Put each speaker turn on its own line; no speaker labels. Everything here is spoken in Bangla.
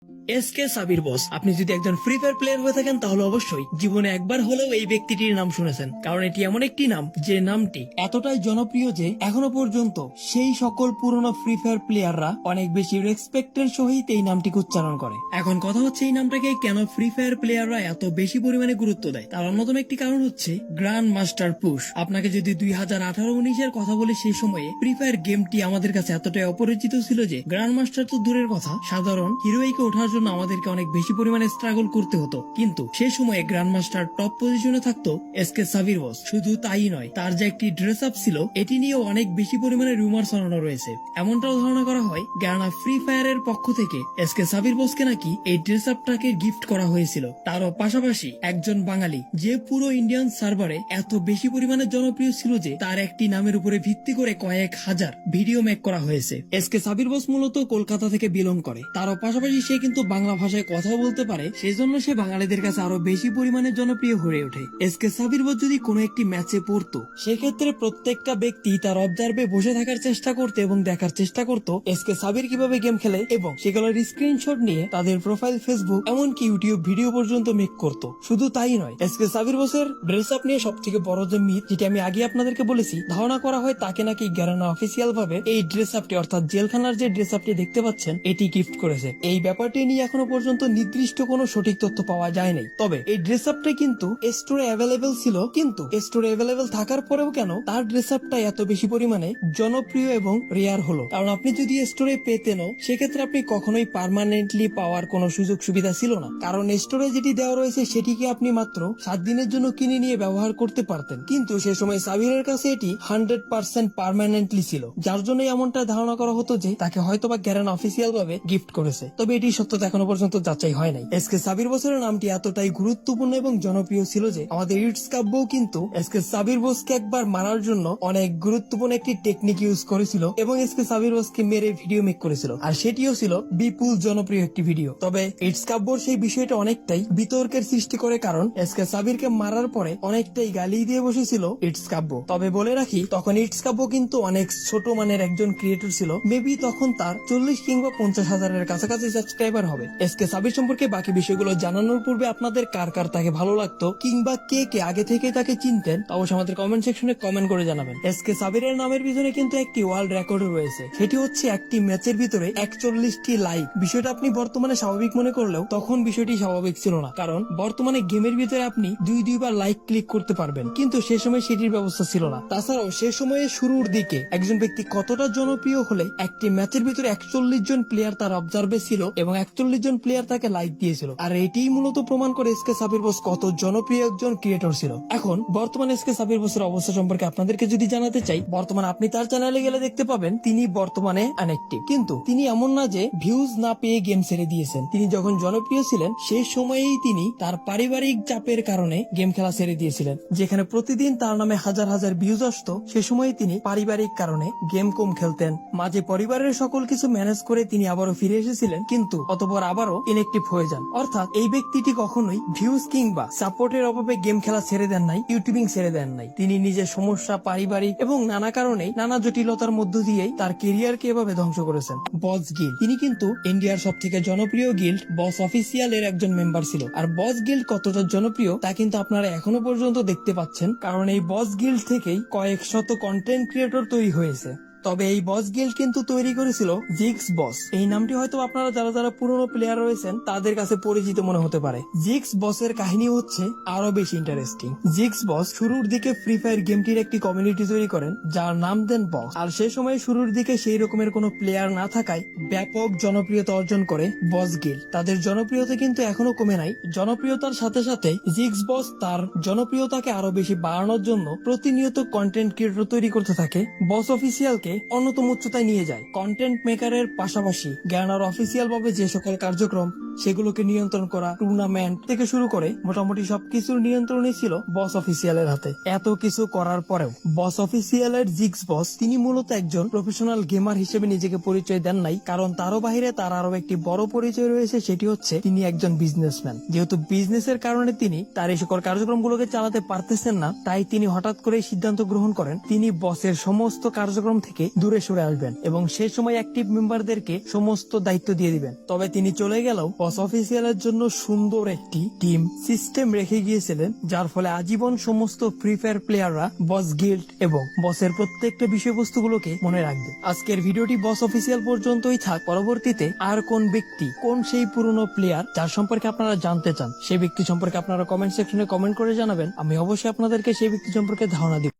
এসকে সাবির বস, আপনি যদি একজন ফ্রি ফায়ার প্লেয়ার হয়ে থাকেন তাহলে অবশ্যই জীবনে একবার হলেও এই ব্যক্তিটির নাম শুনেছেন, কারণ এটি এমন একটি নাম যে নামটি এতটাই জনপ্রিয় যে এখনো পর্যন্ত সেই সকল পুরনো ফ্রি ফায়ার প্লেয়াররা অনেক বেশি রেসপেক্টের সহিত এই নামটিকে উচ্চারণ করে। এখন কথা হচ্ছে এই নামটাকে কেন ফ্রি ফায়ার প্লেয়াররা এত বেশি পরিমাণে গুরুত্ব দেয়। তার অন্যতম একটি কারণ হচ্ছে গ্র্যান্ড মাস্টার পুশ। আপনাকে যদি 2018-19 কথা বলে, সেই সময়ে ফ্রি ফায়ার গেমটি আমাদের কাছে এতটাই অপরিচিত ছিল যে গ্র্যান্ড মাস্টার তো দূরের কথা, সাধারণ হিরোইকে ওঠার জন্য আমাদেরকে অনেক বেশি পরিমাণে স্ট্রাগল করতে হতো। কিন্তু সে সময়ে গ্র্যান্ড মাস্টার টপ পজিশনে থাকতো এসকে সাবির বস। শুধু তাই নয়, তার যে একটি ড্রেস আপ ছিল এটি নিয়েও অনেক বেশি পরিমাণে রুমার ছড়ানো রয়েছে। এমনটাও ধারণা করা হয় গ্যানা ফ্রি ফায়ারের পক্ষ থেকে এসকে সাবির বসকে নাকি এই ড্রেস আপটাকে গিফট করা হয়েছিল। তারও পাশাপাশি একজন বাঙালি যে পুরো ইন্ডিয়ান সার্ভারে এত বেশি পরিমাণে জনপ্রিয় ছিল যে তার একটি নামের উপরে ভিত্তি করে কয়েক হাজার ভিডিও মেক করা হয়েছে। এসকে সাবির বস মূলত কলকাতা থেকে বিলং করে। তারও পাশাপাশি সে কিন্তু বাংলা ভাষায় কথা বলতে পারে, সেজন্য সে বাঙালিদের কাছে আরো বেশি পরিমাণে জনপ্রিয় হয়ে ওঠে। এসকে সাবির বস যদি কোনো একটি ম্যাচে পড়তো, সেক্ষেত্রে প্রত্যেকটা ব্যক্তি তার অবজার্ভে বসে থাকার চেষ্টা করতে এবং দেখার চেষ্টা করতো এসকে সাবির কিভাবে গেম খেলে, এবং সেগুলোর স্ক্রিনশট নিয়ে তাদের প্রোফাইল, ফেসবুক, এমনকি ইউটিউব ভিডিও পর্যন্ত মেক করতো। শুধু তাই নয়, এসকে সাবির বসের ড্রেস আপ নিয়ে সব থেকে বড় যে মিথ, যেটি আমি আগে আপনাদেরকে বলেছি, ধারণা করা হয় তাকে নাকি গ্যারানা অফিসিয়াল ভাবে এই ড্রেস আপটি, অর্থাৎ জেলখানার যে ড্রেস আপটি দেখতে পাচ্ছেন, এটি গিফট করেছে। এই ব্যাপারটি নিয়ে এখনো পর্যন্ত নির্দিষ্ট কোনো সঠিক তথ্য পাওয়া যায় নাই। তবে এই ড্রেস আপটা কিন্তু স্টোরে অ্যাভেলেবেল ছিল, কিন্তু স্টোরে অ্যাভেলেবেল থাকার পরেও কেন তার ড্রেস আপটা এত বেশি পরিমাণে জনপ্রিয় এবং রেয়ার হলো? কারণ আপনি যদি স্টোরে পেতেনও, সেক্ষেত্রে আপনি কখনোই পার্মানেন্টলি পাওয়ার কোনো সুযোগ সুবিধা ছিল না। কারণ স্টোরে যেটি দেওয়া রয়েছে সেটিকে আপনি মাত্র 7 দিনের জন্য কিনে নিয়ে ব্যবহার করতে পারতেন, কিন্তু সে সময় সাবিরের কাছে এটি 100% পার্মানেন্টলি ছিল, যার জন্য এমনটা ধারণা করা হতো যে তাকে হয়তোবা গ্যারানা অফিসিয়াল ভাবে গিফট করেছে। তবে এটি সত্যতা এখনো পর্যন্ত যাচাই হয় নাই। এসকে সাবির বসের নামটি এতটাই গুরুত্বপূর্ণ এবং জনপ্রিয় ছিল যে আমাদের ইটস কাব্যও কিন্তু এসকে সাবির বসকে একবার মারার জন্য অনেক গুরুত্বপূর্ণ একটি টেকনিক ইউজ করেছিল এবং এসকে সাবির বসকে মেরে ভিডিও মেক করেছিল, আর সেটিও ছিল বিপুল জনপ্রিয় একটি ভিডিও। তবে ইটস কাব্যর সেই বিষয়টা অনেকটাই বিতর্কের সৃষ্টি করে, কারণ এসকে সাবিরকে মারার পরে অনেকটাই গালি দিয়ে বসেছিল ইটস কাব্য। তবে বলে রাখি, তখন ইটস কাব্য কিন্তু অনেক ছোট মানের একজন ক্রিয়েটর ছিল। মেবি তখন তার 40 কিংবা 50 হাজারের কাছাকাছি সাবস্ক্রাইবার হবে। এসকে সাবির সম্পর্কে বাকি বিষয়গুলো জানানোর পূর্বে আপনাদের কার কার তাকে ভালো লাগতো, কিংবা কে কে আগে থেকে তাকে চিনতেন, অবশ্যই আমাদের কমেন্ট সেকশনে কমেন্ট করে জানাবেন। এসকে সাবিরের নামের পিছনে কিন্তু একটি ওয়ার্ল্ড রেকর্ডও রয়েছে, সেটি হচ্ছে একটি ম্যাচের ভিতরে 41টি লাইক। বিষয়টা আপনি বর্তমানে স্বাভাবিক মনে করলেও তখন বিষয়টি স্বাভাবিক ছিল না, কারণ বর্তমানে গেমের ভিতরে আপনি দুইবার লাইক ক্লিক করতে পারবেন, কিন্তু সে সময় সেটির ব্যবস্থা ছিল না। তাছাড়াও সে সময়ে শুরুর দিকে একজন ব্যক্তি কতটা জনপ্রিয় হলে একটি ম্যাচের ভিতরে 41 জন প্লেয়ার তার অবজার্ভে ছিল এবং 41 জন প্লেয়ার তাকে লাইক দিয়েছিল, আর এটিই মূলত প্রমাণ করে এসকে সাবির বস কত জনপ্রিয় একজন ক্রিয়েটর ছিল। এখন বর্তমানে এসকে সাবির বসের অবস্থা সম্পর্কে আপনাদেরকে যদি জানাতে চাই, বর্তমানে আপনি তার চ্যানেলে গেলে দেখতে পাবেন তিনি বর্তমানে অ্যানএক্টিভ। কিন্তু তিনি এমন না যে ভিউজ না পেয়ে গেম ছেড়ে দিয়েছেন। তিনি যখন জনপ্রিয় ছিলেন সেই সময়েই তিনি তার পারিবারিক চাপের কারণে গেম খেলা ছেড়ে দিয়েছিলেন, যেখানে প্রতিদিন তার নামে হাজার হাজার ভিউজ আসতো। সে সময় তিনি পারিবারিক কারণে গেম কম খেলতেন। মাঝে পরিবারের সকল কিছু ম্যানেজ করে তিনি আবারও ফিরে এসেছিলেন, কিন্তু অতঃপর আবারও ইনএক্টিভ হয়ে যান। অর্থাৎ এই ব্যক্তিটি কখনোই ভিউজ কিংবা সাপোর্টের অভাবে গেম খেলা ছেড়ে দেন নাই, ইউটিউবিং ছেড়ে দেন নাই। তিনি নিজের সমস্যা, পারিবারিক এবং নানা কারণে, নানা জটিলতার মধ্য দিয়েই তার কেরিয়ারকে এভাবে ধ্বংস করেছেন। বস গিল্ড, তিনি কিন্তু ইন্ডিয়ার সব থেকে জনপ্রিয় গিল্ড বস অফিসিয়াল এর একজন মেম্বার ছিল। আর বস গিল্ড কতটা জনপ্রিয় তা কিন্তু আপনারা এখনো পর্যন্ত দেখতে পাচ্ছেন, কারণ এই বস গিল্ড থেকেই কয়েক শত কন্টেন্ট ক্রিয়েটর তৈরি হয়েছে। তবে এই বস গিল্ড কিন্তু তৈরি করেছিল জিক্স বস। এই নামটি হয়তো আপনারা যারা যারা পুরনো প্লেয়ার রয়েছেন তাদের কাছে পরিচিত মনে হতে পারে। জিক্স বসের কাহিনী হচ্ছে আরো বেশি ইন্টারেস্টিং। জিক্স বস শুরুর দিকে ফ্রি ফায়ার গেমটির একটি কমিউনিটি তৈরি করেন, যার নাম দেন বস। আর সে সময় শুরুর দিকে সেই রকমের কোনো প্লেয়ার না থাকায় ব্যাপক জনপ্রিয়তা অর্জন করে বস গিল্ড। তাদের জনপ্রিয়তা কিন্তু এখনো কমে নাই। জনপ্রিয়তার সাথে সাথে জিক্স বস তার জনপ্রিয়তাকে আরো বেশি বাড়ানোর জন্য প্রতিনিয়ত কন্টেন্ট ক্রিয়েটর তৈরি করতে থাকে। বস অফিসিয়ালকে অন্যতম উচ্চতায় নিয়ে যায়। কন্টেন্ট মেকারের পাশাপাশি গ্যানার অফিসিয়াল ভাবে যে সকল কার্যক্রম সেগুলোকে নিয়ন্ত্রণ করা, টুর্নামেন্ট থেকে শুরু করে মোটামুটি সবকিছুর নিয়ন্ত্রণই ছিল বস অফিসিয়ালের হাতে। এত কিছু করার পরেও বস অফিসিয়ালের জিক্স বস তিনি মূলত একজন প্রফেশনাল গেমার হিসেবে নিজেকে পরিচয় দেন নাই, কারণ তারও বাহিরে তার আরো একটি বড় পরিচয় রয়েছে, সেটি হচ্ছে তিনি একজন বিজনেসম্যান। যেহেতু বিজনেসের কারণে তিনি তার এই সকল কার্যক্রমগুলোকে চালাতে পারতেছেন না, তাই তিনি হঠাৎ করে সিদ্ধান্ত গ্রহণ করেন তিনি বসের সমস্ত কার্যক্রম থেকে দূরে সরে আসবেন এবং সেই সময় অ্যাক্টিভ মেম্বারদেরকে সমস্ত দায়িত্ব দিয়ে দিবেন। তবে তিনি চলে গেলেও বস অফিসিয়ালের জন্য সুন্দর একটি টিম সিস্টেম রেখে গিয়েছিলেন, যার ফলে আজীবন সমস্ত ফ্রি ফায়ার প্লেয়াররা বস গিল্ড এবং বসের প্রত্যেকটা বিষয়বস্তুগুলোকে মনে রাখবে। আজকের ভিডিওটি বস অফিসিয়াল পর্যন্তই থাক। পরবর্তীতে আর কোন ব্যক্তি, কোন সেই পুরনো প্লেয়ার যার সম্পর্কে আপনারা জানতে চান, সেই ব্যক্তি সম্পর্কে আপনারা কমেন্ট সেকশনে কমেন্ট করে জানাবেন। আমি অবশ্যই আপনাদেরকে সেই ব্যক্তি সম্পর্কে ধারণা দিব।